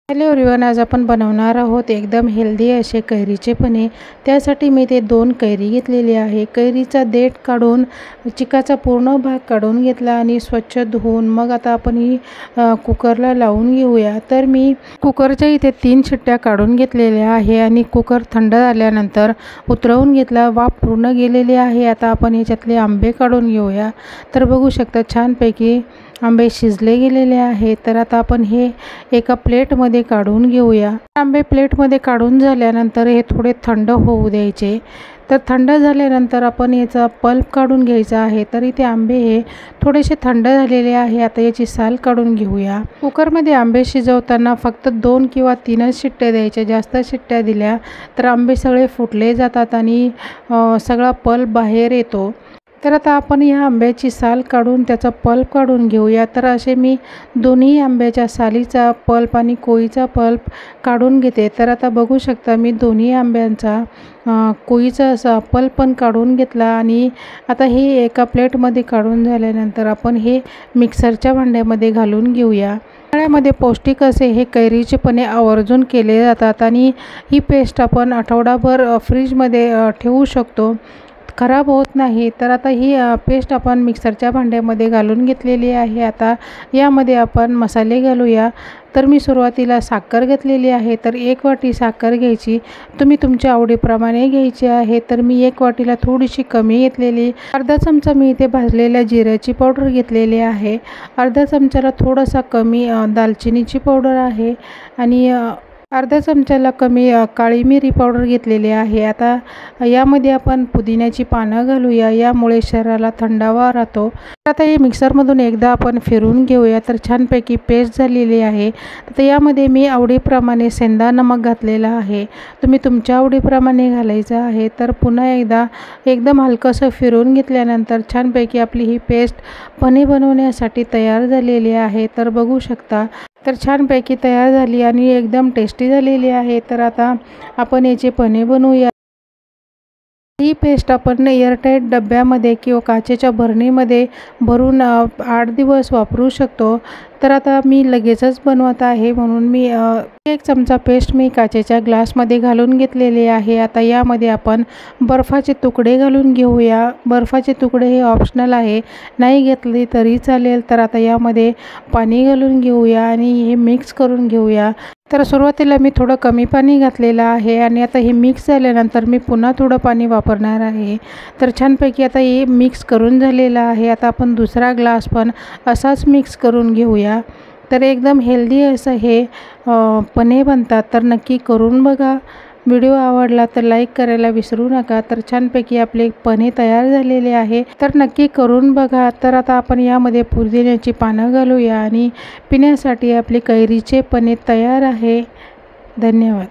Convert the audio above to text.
Hello everyone, आज आपण बनवणार आहोत एकदम हेल्दी असे कैरीचे पने। त्यासाठी मी ते 2 कैरी घेतलेली आहे। कैरीचा देठ काढून चिकाचा पूर्ण भाग काढून घेतला आणि स्वच्छ धुवून मग आता आपण ही कुकरला लावून घेऊया। तर मी कुकरच्या इथे 3 शिट्ट्या काढून घेतलेल्या आहे आणि कुकर थंड झाल्यानंतर उतरवून घेतला। वाफ पूर्ण गेलेली आहे। आता आपण याच्यातले आंबे काढून घेऊया। तर बघू शकता छानपैकी आंबे शिजले गेलेले आहेत। तर आता आपण हे एका प्लेटमध्ये काढून घेऊया। आंबे प्लेटमध्ये काढून झाल्यानंतर हे थोडे थंड होऊ द्यायचे। तर थंड झाल्यानंतर आपण याचा पल्प काढून घ्यायचा आहे। तर इथे आंबे हे थोडेसे थंड झालेले आहे। आता याची साल काढून घेऊया। कुकरमध्ये आंबे शिजवताना फक्त 2 किंवा 3च शिट्ट्या द्यायच्या। जास्त शिट्ट्या दिल्या तर आंबे सगळे फुटले जातात आणि सगळा पल्प बाहेर येतो। तर आता आपण या आंब्याची साल काढून त्याचा पल्प काढून घेऊया। तर असे मी दोन्ही आंब्याच्या सालीचा पल्प आणि कोईचा पल्प काढून घेते। तर आता बघू शकता मी दोन्ही आंब्यांचा कोईचा असा पल्प पण काढून घेतला आणि आता हे एका प्लेटमध्ये काढून झाल्यानंतर आपण हे मिक्सरच्या भांड्यामध्ये घालून घेऊया। उन्हाळ्यामध्ये पौष्टिक असे हे कैरीचे पने आवर्जून केले जातात आणि ही पेस्ट आपण आठवडाभर फ्रीजमध्ये ठेवू शकतो, खराब होत नाही। तर आता ही पेस्ट आपण मिक्सरच्या भांड्यामध्ये घालून घेतलेली आहे। आता यामध्ये आपण मसाले घालूया। तर मी सुरुवातीला साखर घेतलेली आहे। तर 1 वाटी साखर घ्यायची, तुम्ही तुमच्या आवडीप्रमाणे घ्यायची आहे। तर मी 1 वाटीला थोडीशी कमी घेतलेली। अर्धा चमचा मी इथे भाजलेल्या जिऱ्याची पावडर घेतलेली आहे। अर्धा चमचाला थोडासा कमी दालचिनीची पावडर आहे आणि अर्धा चमचाला कमी काळी मिरी पावडर घेतलेली आहे। आता यामध्ये आपण पुदिन्याची पानं घालूया, यामुळे शरीराला थंडावा राहतो। आता हे मिक्सरमधून एकदा आपण फिरून घेऊया। तर छानपैकी पेस्ट झालेली आहे। तर यामध्ये मी आवडीप्रमाणे सेंधा नमक घातलेला आहे, तुम्ही तुमच्या आवडीप्रमाणे घालायचं आहे। तर पुन्हा एकदा एकदम हलकंसं फिरून घेतल्यानंतर छानपैकी आपली ही पेस्ट पने बनवण्यासाठी तयार झालेली आहे। तर बघू शकता तर छानपैकी तयार झाली आणि एकदम टेस्टी झालेली आहे। तर आता आपण याचे पने बनवूया। ही पेस्ट आपण एअरटाईट डब्यामध्ये किंवा काचेच्या भरणीमध्ये भरून 8 दिवस वापरू शकतो। तर आता मी लगेचच बनवत आहे म्हणून मी 1 चमचा पेस्ट मी काचेच्या ग्लासमध्ये घालून घेतलेले आहे। आता यामध्ये आपण बर्फाचे तुकडे घालून घेऊया। बर्फाचे तुकडे हे ऑप्शनल आहे, नाही घेतले तरी चालेल। तर आता यामध्ये पाणी घालून घेऊया आणि हे मिक्स करून घेऊया। तर सुरुवातीला मी थोडं कमी पाणी घातलेलं आहे आणि आता हे मिक्स झाल्यानंतर मी पुन्हा थोडं पाणी वापरणार आहे। तर छानपैकी आता हे मिक्स करून झालेलं आहे। आता आपण दुसरा ग्लास पण असाच मिक्स करून घेऊया। तर एकदम हेल्दी असं हे पने बनतात। तर नक्की करून बघा। व्हिडिओ आवडला तर लाईक करायला विसरू नका। तर छानपैकी आपले पने तयार झालेले आहे, तर नक्की करून बघा। तर आता आपण यामध्ये पुदिन्याची पानं घालूया आणि पिण्यासाठी आपले कैरीचे पने तयार आहे। धन्यवाद।